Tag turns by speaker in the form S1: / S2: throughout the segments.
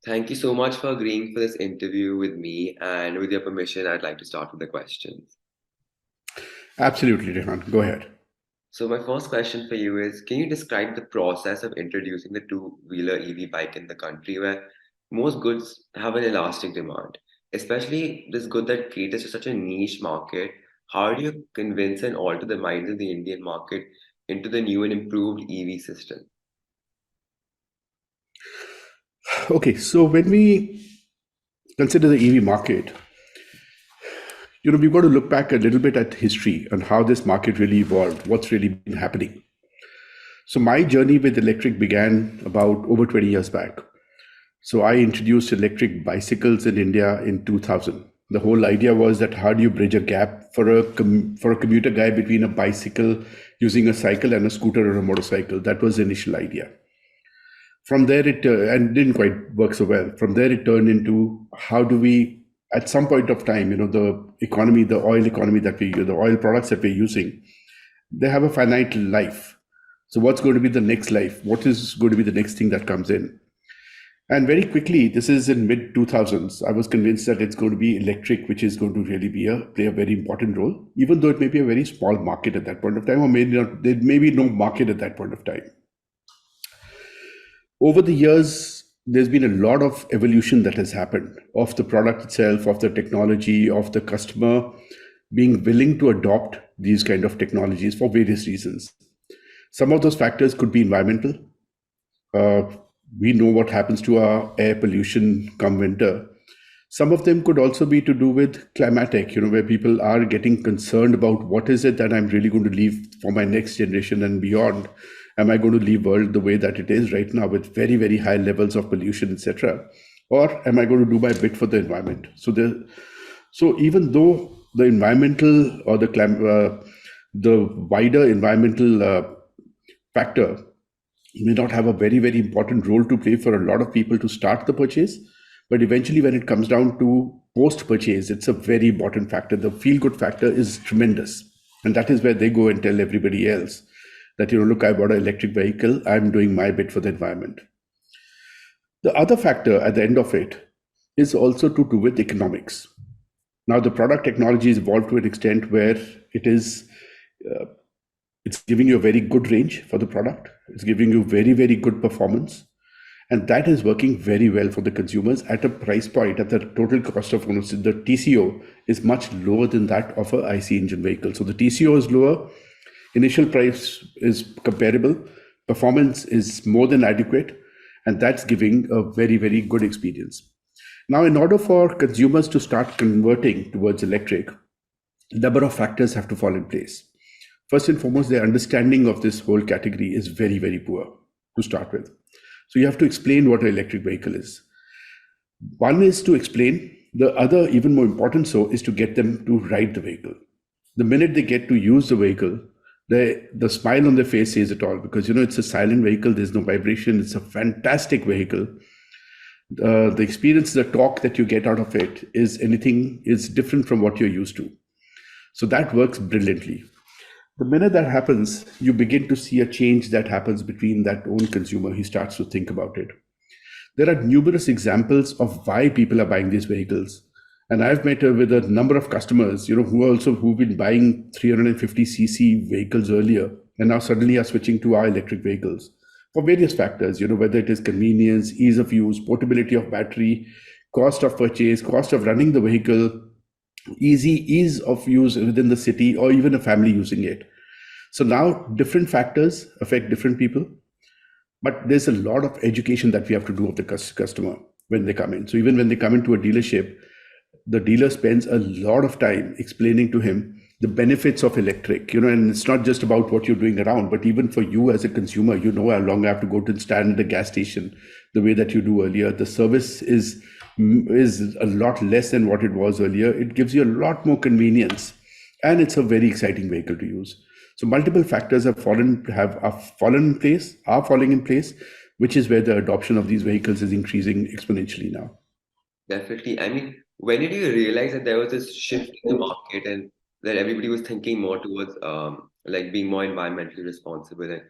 S1: Thank you so much for agreeing for this interview with me. And with your permission, I'd like to start with the questions.
S2: Absolutely, Rehan. Go ahead.
S1: So, my first question for you is, can you describe the process of introducing the two-wheeler EV bike in the country where most goods have an elastic demand, especially this good that caters to such a niche market? How do you convince and alter the minds of the Indian market into the new and improved EV system?
S2: Okay, so when we consider the EV market, we've got to look back a little bit at history and how this market really evolved, what's really been happening. So my journey with electric began about over 20 years back. So I introduced electric bicycles in India in 2000. The whole idea was that how do you bridge a gap for for a commuter guy between a bicycle using a cycle and a scooter or a motorcycle. That was the initial idea. From there, it and didn't quite work so well. From there, it turned into how do we, at some point of time, the economy, the oil economy the oil products that we're using, they have a finite life. So, what's going to be the next life? What is going to be the next thing that comes in? And very quickly, this is in mid 2000s, I was convinced that it's going to be electric, which is going to really play a very important role, even though it may be a very small market at that point of time, or maybe not, there may be no market at that point of time. Over the years, there's been a lot of evolution that has happened of the product itself, of the technology, of the customer being willing to adopt these kind of technologies for various reasons. Some of those factors could be environmental. Uh, we know what happens to our air pollution come winter. Some of them could also be to do with climatic, where people are getting concerned about what is it that I'm really going to leave for my next generation and beyond. Am I going to leave world the way that it is right now with very, very high levels of pollution, etc.? Or am I going to do my bit for the environment? So even though the environmental or the wider environmental factor may not have a very, very important role to play for a lot of people to start the purchase, but eventually when it comes down to post purchase, it's a very important factor. The feel good factor is tremendous. And that is where they go and tell everybody else that, look, I bought an electric vehicle, I'm doing my bit for the environment. The other factor at the end of it is also to do with economics. Now, the product technology is evolved to an extent where it's giving you a very good range for the product. It's giving you very, very good performance. And that is working very well for the consumers at a price point, at the total cost of ownership. The TCO is much lower than that of a IC engine vehicle. So the TCO is lower, initial price is comparable, performance is more than adequate, and that's giving a very, very good experience. Now, in order for consumers to start converting towards electric, a number of factors have to fall in place. First and foremost, their understanding of this whole category is very, very poor to start with. So you have to explain what an electric vehicle is. One is to explain. The other, even more important so, is to get them to ride the vehicle. The minute they get to use the vehicle, the smile on their face says it all, because it's a silent vehicle, there's no vibration, it's a fantastic vehicle. The experience, the talk that you get out of it is different from what you're used to. So that works brilliantly. The minute that happens, you begin to see a change that happens between that own consumer. He starts to think about it. There are numerous examples of why people are buying these vehicles. And I've met with a number of customers, who've been buying 350cc vehicles earlier and now suddenly are switching to our electric vehicles for various factors, whether it is convenience, ease of use, portability of battery, cost of purchase, cost of running the vehicle, ease of use within the city, or even a family using it. So now different factors affect different people, but there's a lot of education that we have to do of the customer when they come in. So even when they come into a dealership, the dealer spends a lot of time explaining to him the benefits of electric, and it's not just about what you're doing around, but even for you as a consumer, how long I have to go to stand at the gas station the way that you do earlier. The service is a lot less than what it was earlier. It gives you a lot more convenience, and it's a very exciting vehicle to use. So multiple factors are falling in place, which is where the adoption of these vehicles is increasing exponentially now.
S1: Definitely. I mean, when did you realize that there was this shift in the market and that everybody was thinking more towards like being more environmentally responsible? And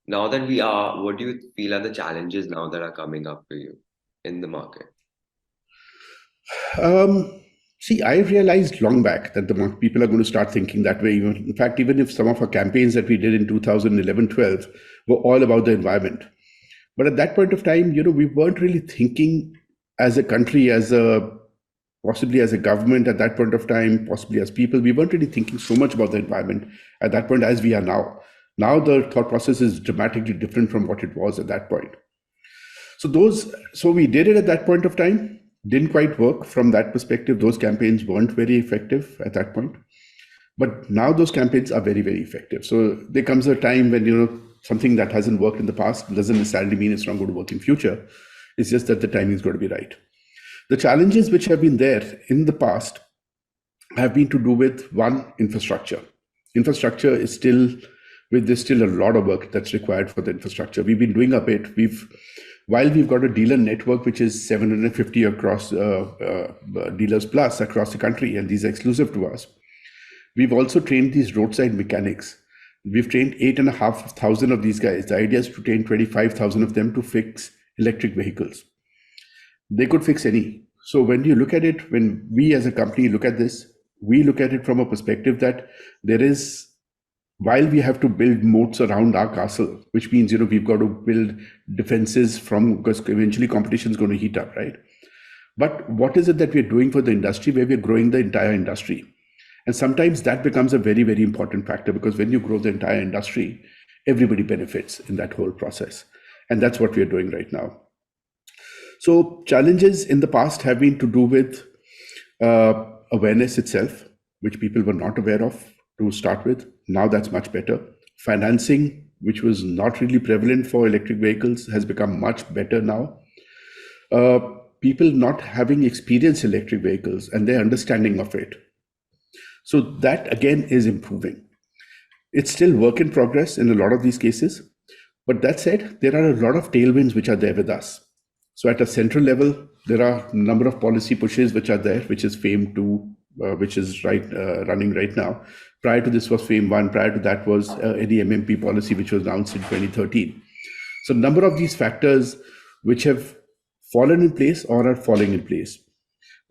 S1: now that we are, what do you feel are the challenges now that are coming up for you? in the market?
S2: Um, See, I realized long back that people are going to start thinking that way. In fact, even if some of our campaigns that we did in 2011-12 were all about the environment. But at that point of time, we weren't really thinking as a country, possibly as a government at that point of time, possibly as people, we weren't really thinking so much about the environment at that point as we are now. Now the thought process is dramatically different from what it was at that point. So we did it at that point of time. Didn't quite work from that perspective. Those campaigns weren't very effective at that point. But now those campaigns are very, very effective. So there comes a time when something that hasn't worked in the past doesn't necessarily mean it's not going to work in future. It's just that the timing is going to be right. The challenges which have been there in the past have been to do with one, infrastructure. Infrastructure is there's still a lot of work that's required for the infrastructure. We've been doing a bit. While we've got a dealer network which is 750 across dealers plus across the country, and these are exclusive to us. We've also trained these roadside mechanics. We've trained 8,500 of these guys. The idea is to train 25,000 of them to fix electric vehicles. They could fix any. So when you look at it, when we as a company look at this, we look at it from a perspective that while we have to build moats around our castle, which means we've got to build defenses because eventually competition is going to heat up, right? But what is it that we're doing for the industry where we're growing the entire industry? And sometimes that becomes a very, very important factor, because when you grow the entire industry, everybody benefits in that whole process. And that's what we're doing right now. So challenges in the past have been to do with awareness itself, which people were not aware of to start with. Now that's much better. Financing, which was not really prevalent for electric vehicles, has become much better now. People not having experienced electric vehicles and their understanding of it. So that again is improving. It's still work in progress in a lot of these cases. But that said, there are a lot of tailwinds which are there with us. So at a central level, there are a number of policy pushes which are there, which is FAME 2, which is running right now. Prior to this was FAME 1. Prior to that was any MMP policy, which was announced in 2013. So a number of these factors which have fallen in place or are falling in place.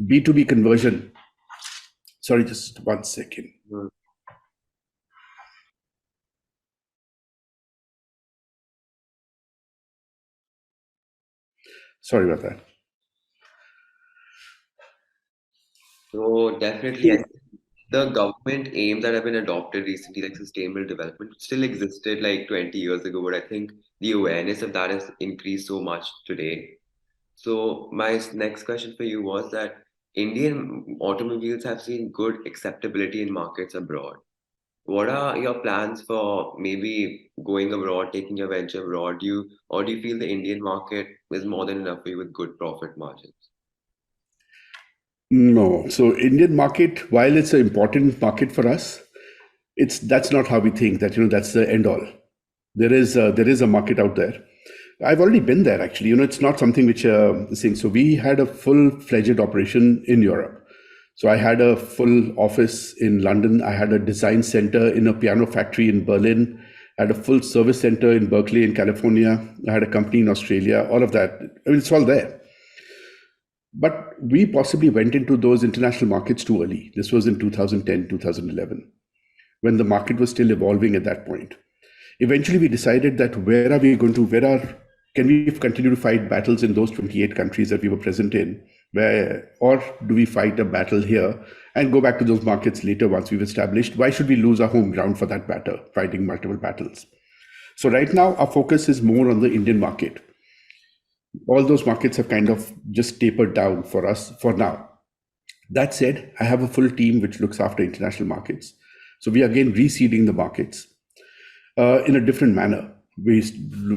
S2: B2B conversion. Sorry, just 1 second. Sorry about that.
S1: So definitely, I think the government aims that have been adopted recently, like sustainable development, still existed like 20 years ago, but I think the awareness of that has increased so much today. So my next question for you was that Indian automobiles have seen good acceptability in markets abroad. What are your plans for maybe going abroad, taking your venture abroad? Do you feel the Indian market is more than enough for you with good profit margins?
S2: No. So Indian market, while it's an important market for us, that's not how we think that that's the end all. There is a market out there. I've already been there actually. It's not something which thing. So we had a full-fledged operation in Europe. So I had a full office in London. I had a design center in a piano factory in Berlin. I had a full service center in Berkeley in California. I had a company in Australia. All of that. I mean, it's all there. But we possibly went into those international markets too early. This was in 2010, 2011, when the market was still evolving at that point. Eventually, we decided that can we continue to fight battles in those 28 countries that we were present in, or do we fight a battle here and go back to those markets later once we've established? Why should we lose our home ground for that battle, fighting multiple battles? So right now, our focus is more on the Indian market. All those markets have kind of just tapered down for us for now. That said, I have a full team which looks after international markets. So we are again reseeding the markets in a different manner. We're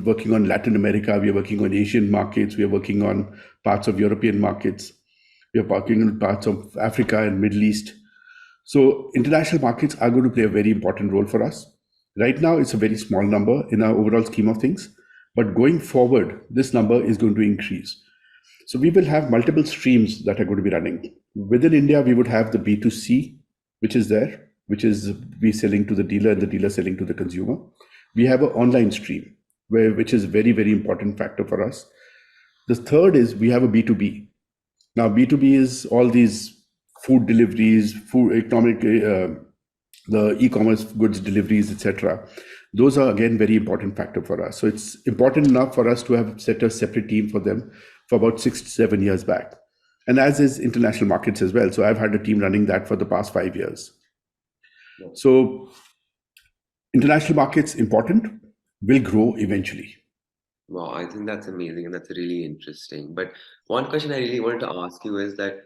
S2: working on Latin America, we are working on Asian markets, we are working on parts of European markets, we are working on parts of Africa and Middle East. So international markets are going to play a very important role for us. Right now, it's a very small number in our overall scheme of things. But going forward, this number is going to increase. So we will have multiple streams that are going to be running. Within India, we would have the B2C, which is there, which is we selling to the dealer and the dealer selling to the consumer. We have an online stream, which is a very, very important factor for us. The third is we have a B2B. Now, B2B is all these food deliveries, food economic, the e-commerce goods deliveries, etc. Those are again very important factor for us. So it's important enough for us to have set a separate team for them for about 6 to 7 years back, and as is international markets as well. So I've had a team running that for the past 5 years.
S1: Yeah.
S2: So international markets important, will grow eventually.
S1: Wow, I think that's amazing and that's really interesting. But one question I really wanted to ask you is that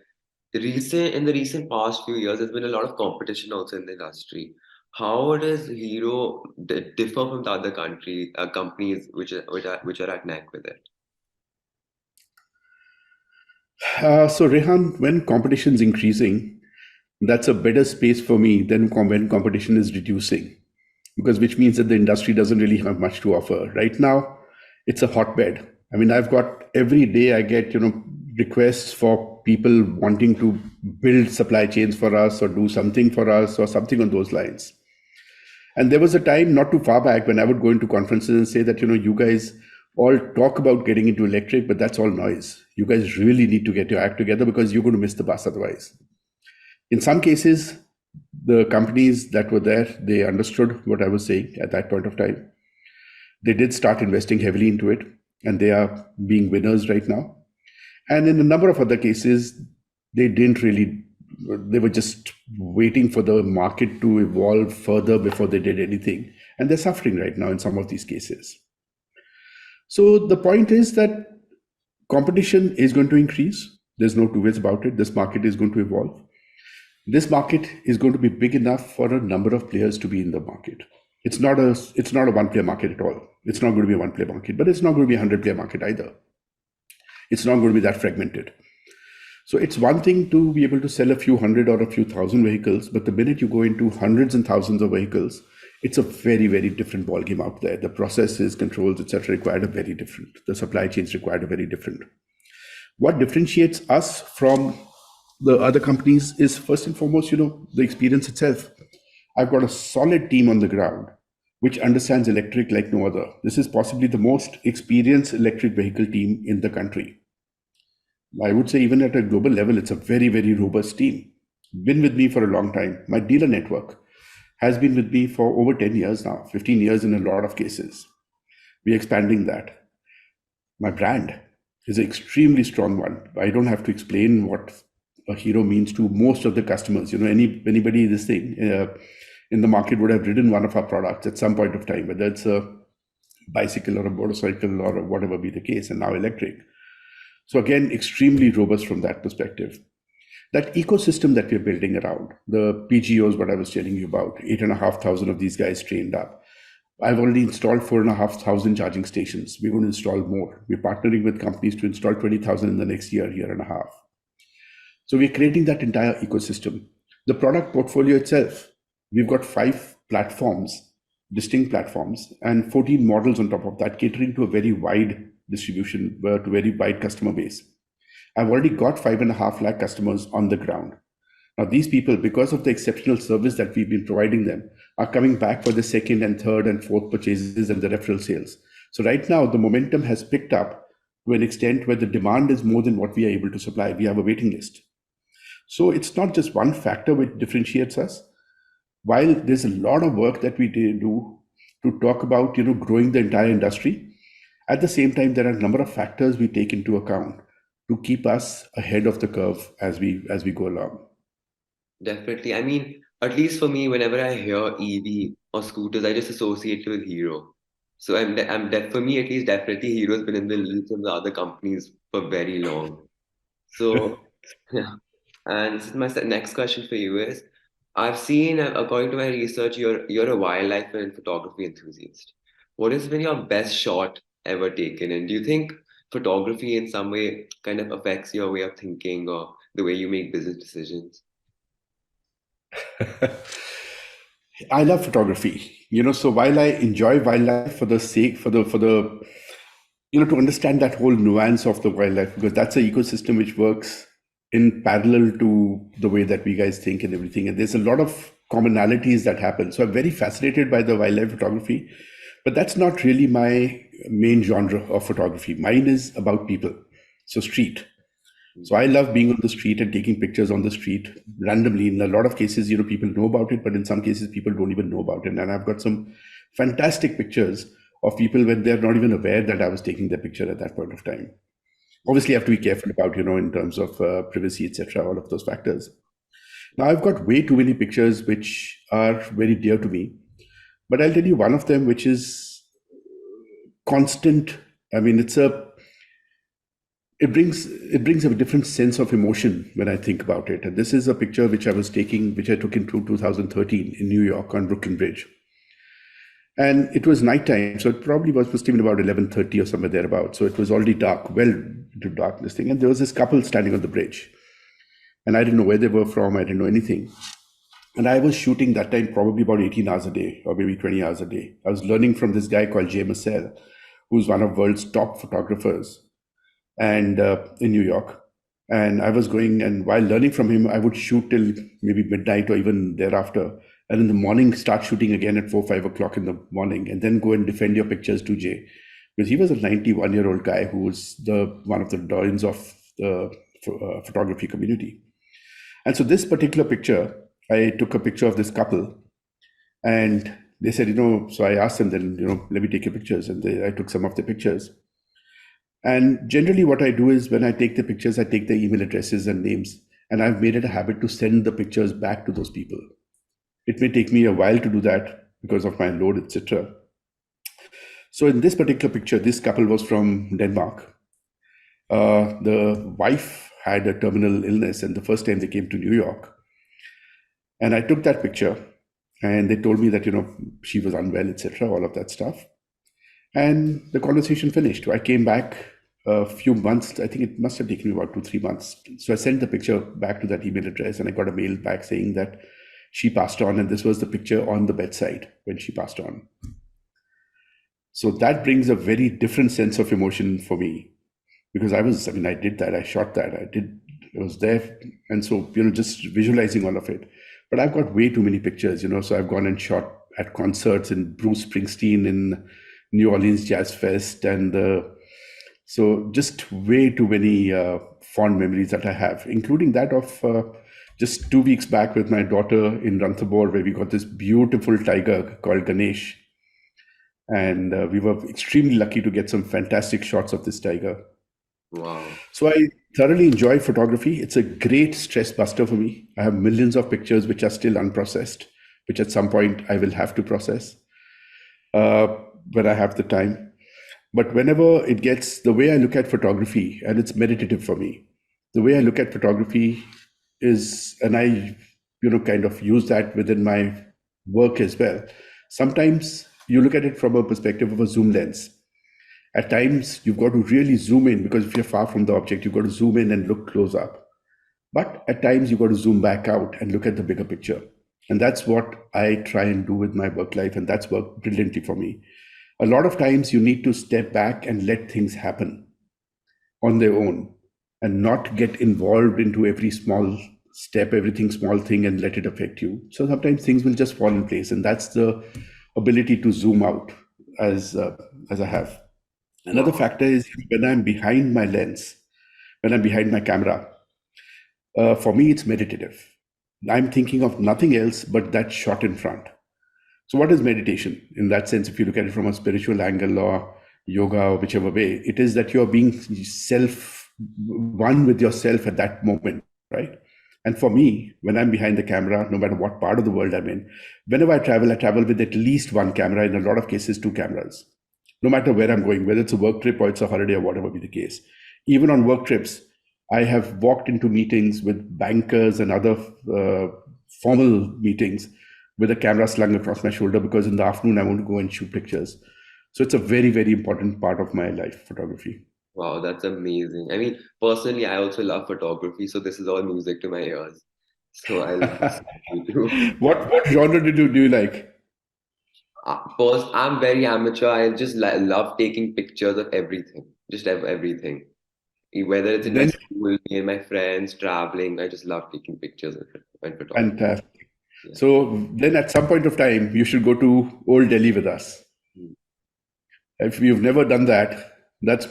S1: in the recent past few years, there's been a lot of competition also in the industry. How does Hero differ from the other companies which are at neck with it?
S2: So Rehan, when competition is increasing, that's a better space for me than when competition is reducing, because which means that the industry doesn't really have much to offer right now. It's a hotbed. I mean, I've got every day I get requests for people wanting to build supply chains for us or do something for us or something on those lines. And there was a time not too far back when I would go into conferences and say that, you guys all talk about getting into electric, but that's all noise. You guys really need to get your act together because you're going to miss the bus otherwise. In some cases, the companies that were there, they understood what I was saying at that point of time. They did start investing heavily into it, and they are being winners right now. And in a number of other cases, they didn't really, they were just waiting for the market to evolve further before they did anything. And they're suffering right now in some of these cases. So the point is that competition is going to increase. There's no two ways about it. This market is going to evolve. This market is going to be big enough for a number of players to be in the market. It's not a one player market at all. It's not going to be a one player market, but it's not going to be a 100-player market either. It's not going to be that fragmented. So it's one thing to be able to sell a few hundred or a few thousand vehicles, but the minute you go into hundreds and thousands of vehicles, it's a very, very different ballgame out there. The processes, controls, etc., required a very different. The supply chains required a very different. What differentiates us from the other companies is first and foremost, the experience itself. I've got a solid team on the ground which understands electric like no other. This is possibly the most experienced electric vehicle team in the country. I would say even at a global level, it's a very, very robust team. Been with me for a long time. My dealer network has been with me for over 10 years now, 15 years in a lot of cases. We're expanding that. My brand is an extremely strong one. I don't have to explain what a hero means to most of the customers. Anybody this thing in the market would have ridden one of our products at some point of time, whether it's a bicycle or a motorcycle or whatever be the case, and now electric. So again, extremely robust from that perspective. That ecosystem that we're building around, the PGOs, what I was telling you about, 8,500 of these guys trained up. I've already installed 4,500 charging stations. We're going to install more. We're partnering with companies to install 20,000 in the next year and a half. So we're creating that entire ecosystem. The product portfolio itself, we've got 5 platforms, distinct platforms, and 14 models on top of that, catering to a very wide distribution, to a very wide customer base. I've already got 5.5 lakh customers on the ground. Now, these people, because of the exceptional service that we've been providing them, are coming back for the second and third and fourth purchases and the referral sales. So right now, the momentum has picked up to an extent where the demand is more than what we are able to supply. We have a waiting list. So it's not just one factor which differentiates us. While there's a lot of work that we do to talk about, growing the entire industry, at the same time, there are a number of factors we take into account to keep us ahead of the curve as we go along.
S1: Definitely. I mean, at least for me, whenever I hear EV or scooters, I just associate it with Hero. So for me at least, definitely Hero's been in the lead from the other companies for very long. So, yeah. And this is my next question for you is, I've seen, according to my research, you're a wildlife and photography enthusiast. What has been your best shot ever taken? And do you think photography in some way kind of affects your way of thinking or the way you make business decisions?
S2: I love photography, so while I enjoy wildlife for the sake, to understand that whole nuance of the wildlife, because that's an ecosystem which works in parallel to the way that we guys think and everything. And there's a lot of commonalities that happen. So I'm very fascinated by the wildlife photography, but that's not really my main genre of photography. Mine is about people. So street. So
S1: Mm.
S2: I love being on the street and taking pictures on the street randomly. In a lot of cases, people know about it, but in some cases, people don't even know about it. And I've got some fantastic pictures of people when they're not even aware that I was taking their picture at that point of time. Obviously, you have to be careful about, in terms of privacy, etc., all of those factors. Now, I've got way too many pictures which are very dear to me, but I'll tell you one of them which is constant. I mean, it brings a different sense of emotion when I think about it. And this is a picture which I took in 2013 in New York on Brooklyn Bridge. And it was nighttime, so it probably must have been about 11:30 or somewhere thereabout. So it was already dark, well into darkness thing. And there was this couple standing on the bridge. And I didn't know where they were from, I didn't know anything. And I was shooting that time probably about 18 hours a day, or maybe 20 hours a day. I was learning from this guy called Jay Massell, who's one of world's top photographers and in New York. And I was going, and while learning from him, I would shoot till maybe midnight or even thereafter. And in the morning, start shooting again at 4, 5 o'clock in the morning, and then go and defend your pictures to Jay. Because he was a 91-year-old guy who was one of the doyens of the photography community. And so this particular picture, I took a picture of this couple, and they said, so I asked them then, let me take your pictures. And I took some of the pictures. And generally, what I do is when I take the pictures, I take their email addresses and names, and I've made it a habit to send the pictures back to those people. It may take me a while to do that because of my load, etc. So in this particular picture, this couple was from Denmark. The wife had a terminal illness, and the first time they came to New York, and I took that picture, and they told me that she was unwell, etc., all of that stuff. And the conversation finished. I came back a few months. I think it must have taken me about 2, 3 months. So I sent the picture back to that email address, and I got a mail back saying that she passed on, and this was the picture on the bedside when she passed on. So that brings a very different sense of emotion for me, because I did that, I shot that, I was there. And so, just visualizing all of it. But I've got way too many pictures, so I've gone and shot at concerts in Bruce Springsteen in New Orleans Jazz Fest. And so just way too many fond memories that I have, including that of just 2 weeks back with my daughter in Ranthambore, where we got this beautiful tiger called Ganesh. And we were extremely lucky to get some fantastic shots of this tiger.
S1: Wow.
S2: So I thoroughly enjoy photography. It's a great stress buster for me. I have millions of pictures which are still unprocessed, which at some point I will have to process when I have the time. But whenever it gets, the way I look at photography, and it's meditative for me, the way I look at photography is, and I, kind of use that within my work as well. Sometimes you look at it from a perspective of a zoom lens. At times, you've got to really zoom in, because if you're far from the object, you've got to zoom in and look close up. But at times, you've got to zoom back out and look at the bigger picture. And that's what I try and do with my work life, and that's worked brilliantly for me. A lot of times, you need to step back and let things happen on their own and not get involved into every small step, everything small thing, and let it affect you. So sometimes things will just fall in place, and that's the ability to zoom out as I have. Another
S1: Wow.
S2: factor is when I'm behind my lens, when I'm behind my camera, for me, it's meditative. I'm thinking of nothing else but that shot in front. So, what is meditation? In that sense, if you look at it from a spiritual angle or yoga or whichever way, it is that you're being one with yourself at that moment, right? And for me, when I'm behind the camera, no matter what part of the world I'm in, whenever I travel with at least one camera, in a lot of cases, two cameras, no matter where I'm going, whether it's a work trip or it's a holiday or whatever be the case. Even on work trips, I have walked into meetings with bankers and other formal meetings with a camera slung across my shoulder, because in the afternoon I want to go and shoot pictures. So it's a very, very important part of my life, photography.
S1: Wow, that's amazing. I mean, personally, I also love photography, so this is all music to my ears. So I love listening to you too.
S2: What genre do you like?
S1: First, I'm very amateur. I just love taking pictures of everything, just everything. Whether it's in my
S2: Then
S1: school, me and my friends traveling, I just love taking pictures of it and photography.
S2: fantastic.
S1: Yeah.
S2: So then at some point of time, you should go to Old Delhi with us.
S1: Mm.
S2: If you've never done that, that's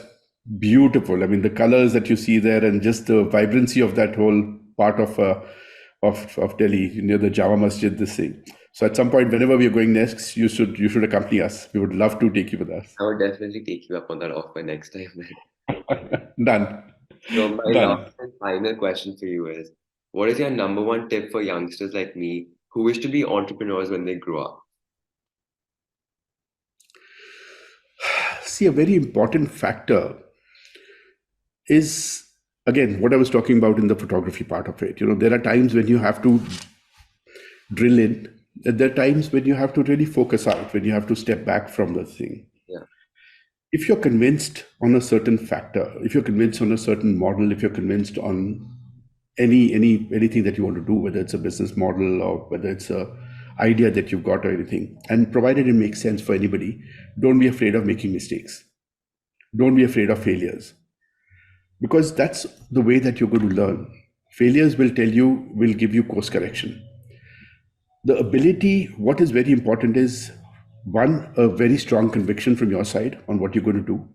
S2: beautiful. I mean, the colors that you see there and just the vibrancy of that whole part of Delhi near the Jama Masjid, this thing. So at some point, whenever we are going next, you should accompany us. We would love to take you with us.
S1: I would definitely take you up on that offer next time.
S2: Done.
S1: So my last
S2: Done.
S1: and final question for you is, what is your number one tip for youngsters like me who wish to be entrepreneurs when they grow up?
S2: See, a very important factor is, again, what I was talking about in the photography part of it. There are times when you have to drill in, and there are times when you have to really focus out, when you have to step back from the thing.
S1: Yeah,
S2: If you're convinced on a certain factor, if you're convinced on a certain model, if you're convinced on anything that you want to do, whether it's a business model or whether it's a idea that you've got or anything, and provided it makes sense for anybody, don't be afraid of making mistakes. Don't be afraid of failures, because that's the way that you're going to learn. Failures will give you course correction. The ability, what is very important is, one, a very strong conviction from your side on what you're going to do.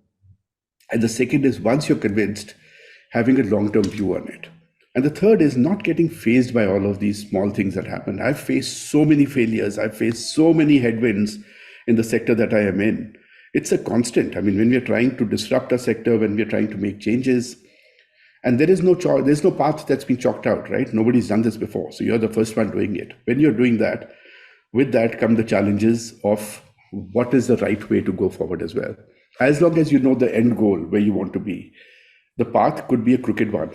S2: And the second is, once you're convinced, having a long term view on it. And the third is not getting phased by all of these small things that happen. I've faced so many failures, I've faced so many headwinds in the sector that I am in. It's a constant. I mean, when we're trying to disrupt a sector, when we're trying to make changes, and there's no path that's been chalked out, right? Nobody's done this before. So you're the first one doing it. When you're doing that, with that come the challenges of what is the right way to go forward as well. As long as you know the end goal where you want to be, the path could be a crooked one.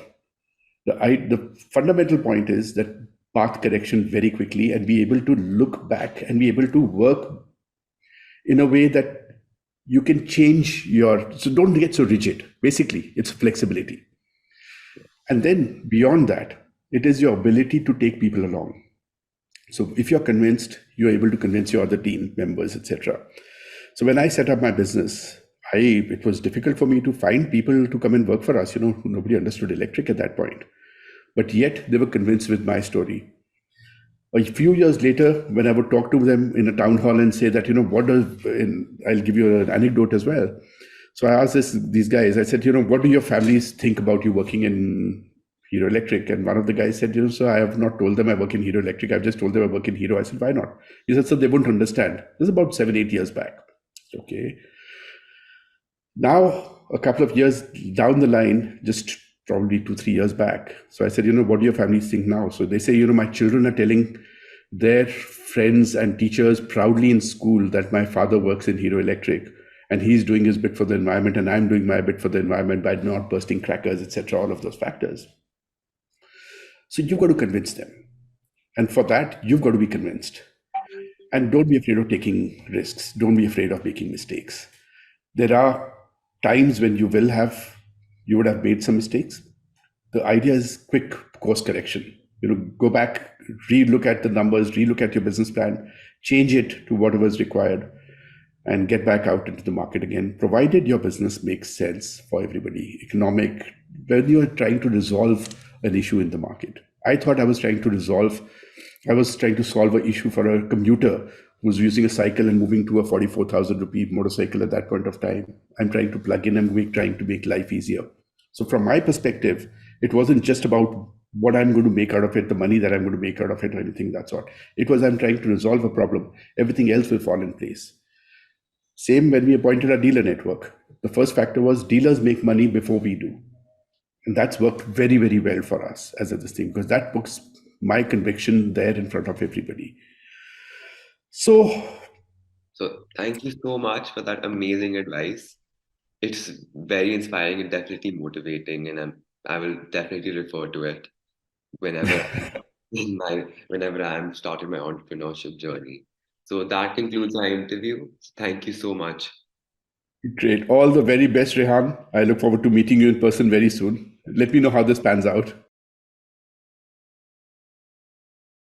S2: The fundamental point is that path correction very quickly, and be able to look back and be able to work in a way that you can change so don't get so rigid. Basically, it's flexibility. And then beyond that, it is your ability to take people along. So if you're convinced, you're able to convince your other team members, etc. So when I set up my business, it was difficult for me to find people to come and work for us. Nobody understood electric at that point, but yet they were convinced with my story. A few years later, when I would talk to them in a town hall and say that, I'll give you an anecdote as well. So I asked these guys, I said, what do your families think about you working in Hero Electric? And one of the guys said, so I have not told them I work in Hero Electric. I've just told them I work in Hero. I said, why not? He said, so they won't understand. This is about 7-8 years back. Okay. Now, a couple of years down the line, just probably 2-3 years back. So I said, what do your families think now? So they say, my children are telling their friends and teachers proudly in school that my father works in Hero Electric, and he's doing his bit for the environment, and I'm doing my bit for the environment by not bursting crackers, etc., all of those factors. So you've got to convince them. And for that, you've got to be convinced. And don't be afraid of taking risks. Don't be afraid of making mistakes. There are times when you would have made some mistakes. The idea is quick course correction. Go back, re-look at the numbers, re-look at your business plan, change it to whatever is required, and get back out into the market again, provided your business makes sense for everybody. Economic, when you are trying to resolve an issue in the market. I thought I was trying to solve an issue for a commuter who was using a cycle and moving to a 44,000 rupee motorcycle at that point of time. I'm trying to plug in and trying to make life easier. So from my perspective, it wasn't just about what I'm going to make out of it, the money that I'm going to make out of it, or anything that sort. It was, I'm trying to resolve a problem. Everything else will fall in place. Same when we appointed our dealer network. The first factor was dealers make money before we do. And that's worked very, very well for us as a this thing, because that puts my conviction there in front of everybody. So
S1: thank you so much for that amazing advice. It's very inspiring and definitely motivating, and I will definitely refer to it whenever whenever I'm starting my entrepreneurship journey. So that concludes our interview. Thank you so much.
S2: great. All the very best, Rehan. I look forward to meeting you in person very soon. Let me know how this pans out.